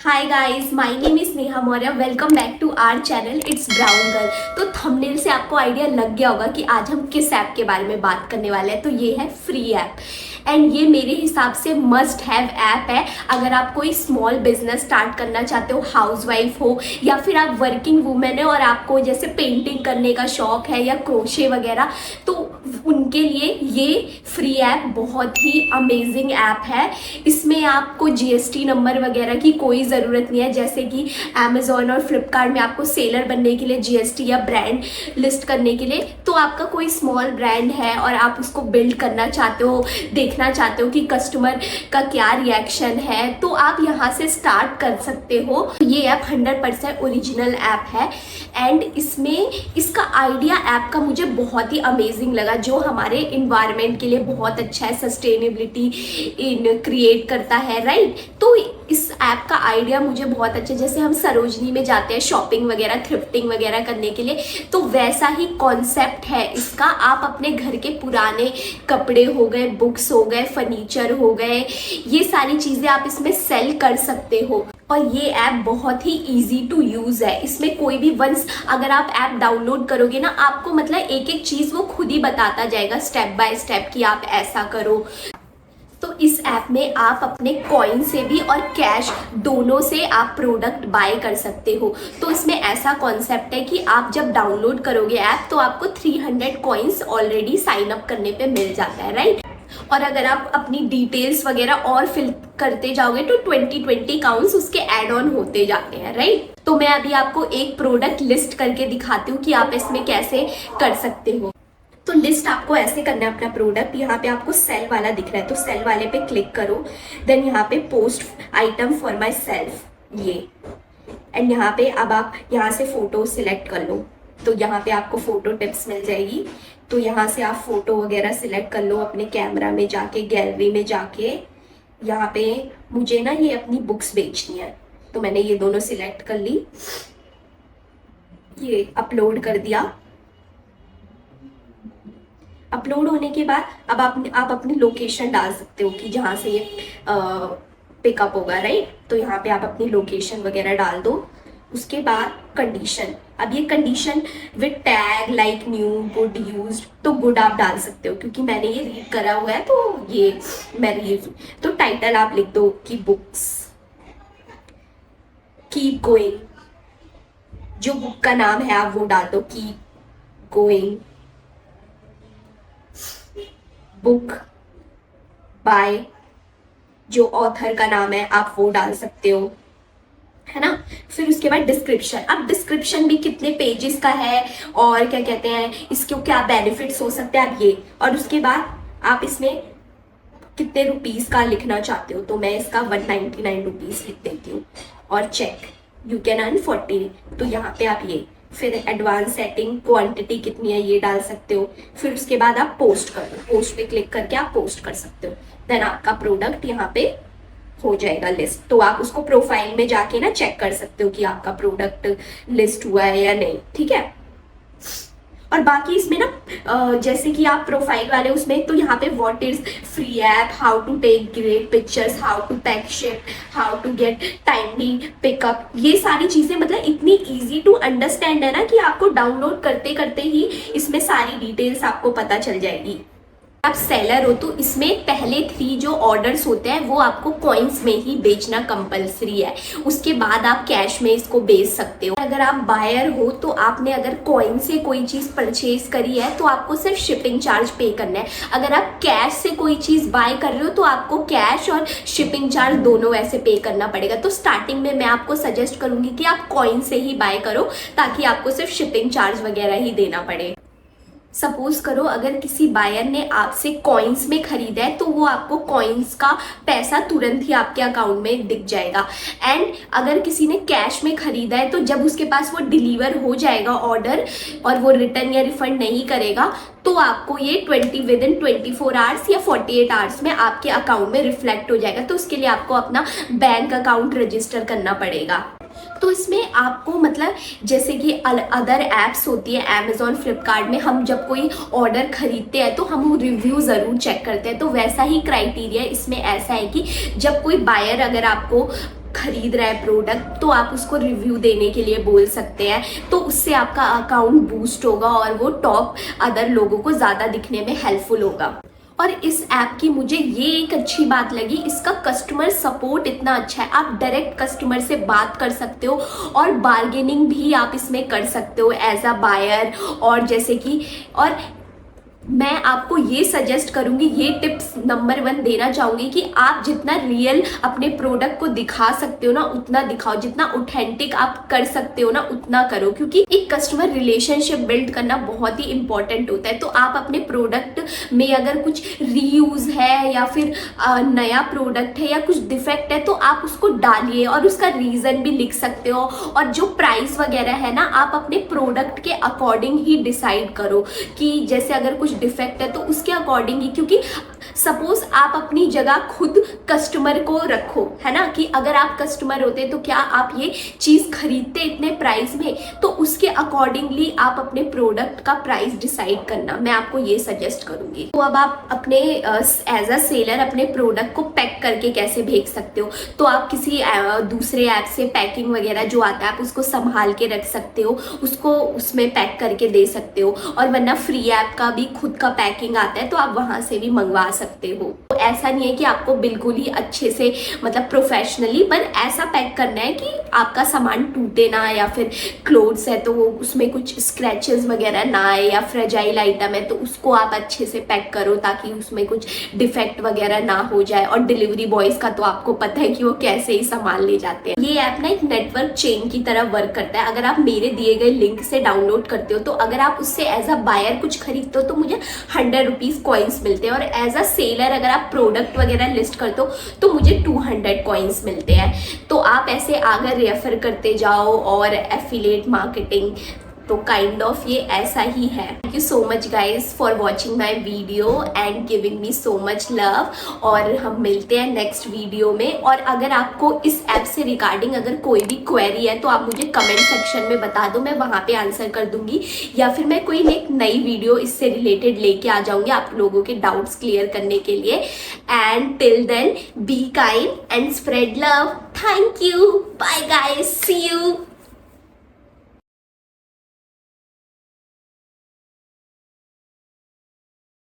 Hi guys, my name is Neha Maurya. Welcome back to our channel it's brown girl. तो thumbnail से आपको idea लग गया होगा कि आज हम किस ऐप के बारे में बात करने वाले हैं। तो ये है फ्री ऐप एंड ये मेरे हिसाब से मस्ट हैव ऐप है। अगर आप कोई स्मॉल बिजनेस स्टार्ट करना चाहते हो, हाउसवाइफ हो या फिर आप वर्किंग वूमेन है और आपको जैसे पेंटिंग करने का शौक है या क्रोशे वगैरह, तो उनके लिए ये फ्री ऐप बहुत ही अमेजिंग ऐप है। इसमें आपको जीएसटी नंबर वगैरह की कोई ज़रूरत नहीं है। जैसे कि अमेजोन और फ्लिपकार्ट में आपको सेलर बनने के लिए जीएसटी या ब्रांड लिस्ट करने के लिए, तो आपका कोई स्मॉल ब्रांड है और आप उसको बिल्ड करना चाहते हो, देखना चाहते हो कि कस्टमर का क्या रिएक्शन है, तो आप यहाँ से स्टार्ट कर सकते हो। ये ऐप 100% ओरिजिनल ऐप है एंड इसमें इसका आइडिया ऐप का मुझे बहुत ही अमेजिंग लगा, जो हमारे इन्वायरमेंट के लिए बहुत अच्छा है, सस्टेनेबिलिटी इन क्रिएट करता है, राइट। तो इस ऐप का आइडिया मुझे बहुत अच्छा, जैसे हम सरोजनी में जाते हैं शॉपिंग वगैरह, थ्रिफ्टिंग वगैरह करने के लिए, तो वैसा ही कॉन्सेप्ट है इसका। आप अपने घर के पुराने कपड़े हो गए, बुक्स हो गए, फर्नीचर हो गए, ये सारी चीज़ें आप इसमें सेल कर सकते हो। और ये ऐप बहुत ही इजी टू यूज़ है। इसमें कोई भी वंस अगर आप ऐप डाउनलोड करोगे ना, आपको मतलब एक एक चीज़ वो खुद ही बताता जाएगा स्टेप बाय स्टेप कि आप ऐसा करो। तो इस ऐप में आप अपने कॉइन से भी और कैश दोनों से आप प्रोडक्ट बाय कर सकते हो। तो इसमें ऐसा कॉन्सेप्ट है कि आप जब डाउनलोड करोगे ऐप, तो आपको 300 कॉइन्स ऑलरेडी साइन अप करने पे मिल जाता है, राइट। और अगर आप अपनी डिटेल्स वगैरह और फिल करते जाओगे तो 20 काउंट्स उसके ऐड ऑन होते जाते हैं, राइट। तो मैं अभी आपको एक प्रोडक्ट लिस्ट करके दिखाती हूँ कि आप इसमें कैसे कर सकते हो। तो लिस्ट आपको ऐसे करना है अपना प्रोडक्ट। यहाँ पे आपको सेल वाला दिख रहा है, तो सेल वाले पे क्लिक करो। देन यहाँ पे post item for my self, ये एंड यहाँ पे अब आप यहाँ से फोटो सिलेक्ट कर लो। तो यहाँ पे आपको फोटो टिप्स मिल जाएगी। तो यहाँ से आप फोटो वगैरह सिलेक्ट कर लो अपने कैमरा में जाके, गैलरी में जाके। यहाँ पे मुझे ना ये अपनी बुक्स बेचनी है, तो मैंने ये दोनों सिलेक्ट कर ली, ये अपलोड कर दिया। अपलोड होने के बाद अब आप अपनी लोकेशन डाल सकते हो कि जहाँ से ये पिकअप होगा, राइट। तो यहाँ पे आप अपनी लोकेशन वगैरह डाल दो। उसके बाद कंडीशन, अब ये condition with tag like new good used, तो गुड आप डाल सकते हो क्योंकि मैंने ये रीड करा हुआ है, तो ये मैं रीड। तो टाइटल आप लिख दो कि बुक्स कीप गोइंग, जो बुक का नाम है आप वो डाल दो, कीप गोइंग बुक बाय, जो ऑथर का नाम है आप वो डाल सकते हो, है ना। फिर उसके बाद डिस्क्रिप्शन, अब डिस्क्रिप्शन भी कितने पेजेस का है और क्या कहते हैं इसके क्या बेनिफिट्स हो सकते हैं आप ये। और उसके बाद आप इसमें कितने रुपीस का लिखना चाहते हो, तो मैं इसका 199 रुपीज़ लिख देती हूँ। और चेक यू कैन अर्न 40, तो यहाँ पे आप ये, फिर एडवांस सेटिंग क्वांटिटी कितनी है ये डाल सकते हो। फिर उसके बाद आप पोस्ट कर दो, पोस्ट पे क्लिक करके आप पोस्ट कर सकते हो। देन आपका प्रोडक्ट यहाँ पे हो जाएगा लिस्ट। तो आप उसको प्रोफाइल में जाके ना चेक कर सकते हो कि आपका प्रोडक्ट लिस्ट हुआ है या नहीं, ठीक है। और बाकी इसमें ना जैसे कि आप प्रोफाइल वाले उसमें, तो यहाँ पे what is free app, how to take great pictures, how to pack ship, how to get timely pickup, ये सारी चीजें मतलब इतनी इजी टू अंडरस्टैंड है ना कि आपको डाउनलोड करते करते ही इसमें सारी डिटेल्स आपको पता चल जाएगी। आप सेलर हो तो इसमें पहले 3 जो ऑर्डर्स होते हैं वो आपको कॉइन्स में ही बेचना कंपलसरी है। उसके बाद आप कैश में इसको बेच सकते हो। अगर आप बायर हो तो आपने अगर कॉइन से कोई चीज़ परचेज करी है तो आपको सिर्फ शिपिंग चार्ज पे करना है। अगर आप कैश से कोई चीज़ बाय कर रहे हो तो आपको कैश और शिपिंग चार्ज दोनों वैसे पे करना पड़ेगा। तो स्टार्टिंग में मैं आपको सजेस्ट करूँगी कि आप कॉइन से ही बाय करो ताकि आपको सिर्फ शिपिंग चार्ज वगैरह ही देना पड़े। सपोज करो अगर किसी बायर ने आपसे कॉइन्स में खरीदा है तो वो आपको कॉइन्स का पैसा तुरंत ही आपके अकाउंट में दिख जाएगा। एंड अगर किसी ने कैश में खरीदा है तो जब उसके पास वो डिलीवर हो जाएगा ऑर्डर और वो रिटर्न या रिफंड नहीं करेगा, तो आपको ये 24 आवर्स या 48 आवर्स में आपके अकाउंट में रिफ्लेक्ट हो जाएगा। तो उसके लिए आपको अपना बैंक अकाउंट रजिस्टर करना पड़ेगा। तो इसमें आपको मतलब जैसे कि अदर ऐप्स होती है अमेजोन फ्लिपकार्ट में, हम जब कोई ऑर्डर खरीदते हैं तो हम रिव्यू ज़रूर चेक करते हैं, तो वैसा ही क्राइटेरिया इसमें ऐसा है कि जब कोई बायर अगर आपको खरीद रहा है प्रोडक्ट तो आप उसको रिव्यू देने के लिए बोल सकते हैं, तो उससे आपका अकाउंट बूस्ट होगा और वो टॉप अदर लोगों को ज़्यादा दिखने में हेल्पफुल होगा। और इस ऐप की मुझे ये एक अच्छी बात लगी, इसका कस्टमर सपोर्ट इतना अच्छा है। आप डायरेक्ट कस्टमर से बात कर सकते हो और बार्गेनिंग भी आप इसमें कर सकते हो एज अ बायर। और जैसे कि और मैं आपको ये सजेस्ट करूंगी, ये टिप्स नंबर 1 देना चाहूंगी कि आप जितना रियल अपने प्रोडक्ट को दिखा सकते हो ना उतना दिखाओ, जितना ऑथेंटिक आप कर सकते हो ना उतना करो, क्योंकि एक कस्टमर रिलेशनशिप बिल्ड करना बहुत ही इंपॉर्टेंट होता है। तो आप अपने प्रोडक्ट में अगर कुछ रीयूज है या फिर नया प्रोडक्ट है या कुछ डिफेक्ट है तो आप उसको डालिए और उसका रीजन भी लिख सकते हो। और जो प्राइस वगैरह है ना आप अपने प्रोडक्ट के अकॉर्डिंग ही डिसाइड करो कि जैसे अगर कुछ डिफेक्ट है तो उसके अकॉर्डिंग ही, क्योंकि सपोज आप अपनी जगह खुद कस्टमर को रखो, है ना, कि अगर आप कस्टमर होते तो क्या आप ये चीज खरीदते इतने प्राइस में, तो उसके अकॉर्डिंगली आप अपने प्रोडक्ट का प्राइस डिसाइड करना, मैं आपको ये सजेस्ट करूंगी। तो अब आप अपने एज अ सेलर अपने प्रोडक्ट को पैक करके कैसे भेज सकते हो, तो आप किसी दूसरे ऐप से पैकिंग वगैरह जो आता है आप उसको संभाल के रख सकते हो, उसको उसमें पैक करके दे सकते हो। और वरना फ्री ऐप का भी खुद का पैकिंग आता है तो आप वहां से भी मंगवा सकते हो। तो ऐसा नहीं है कि आपको बिल्कुल ही अच्छे से मतलब प्रोफेशनली, पर ऐसा पैक करना है कि आपका सामान टूटे ना, या फिर क्लोथ्स है तो उसमें कुछ स्क्रैचेस वगैरह ना आए, या फ्रेजाइल आइटम है तो उसको आप अच्छे से पैक करो ताकि उसमें कुछ डिफेक्ट वगैरह ना हो जाए। और डिलीवरी बॉयज का तो आपको पता है कि वो कैसे ही सामान ले जाते हैं। ये ऐप ना एक नेटवर्क चेन की तरह वर्क करता है। अगर आप मेरे दिए गए लिंक से डाउनलोड करते हो तो अगर आप उससे एज अ बायर कुछ खरीदते हो तो मुझे 100 रुपीज कॉइन्स मिलते हैं, और एज अ सेलर अगर आप प्रोडक्ट वगैरह लिस्ट करते हो तो मुझे 200 कॉइन्स मिलते हैं। तो आप ऐसे आगे रेफर करते जाओ और एफिलिएट मार्केटिंग, तो काइंड ऑफ ये ऐसा ही है। Thank you so much guys for watching my video and giving me so much love, और हम मिलते हैं नेक्स्ट वीडियो में। और अगर आपको इस ऐप से रिगार्डिंग अगर कोई भी क्वेरी है तो आप मुझे कमेंट सेक्शन में बता दो, मैं वहाँ पे आंसर कर दूंगी, या फिर मैं कोई एक नई वीडियो इससे रिलेटेड लेके आ जाऊंगी आप लोगों के डाउट्स क्लियर करने के लिए। And till then be kind and spread love. Thank you, bye guys, see you.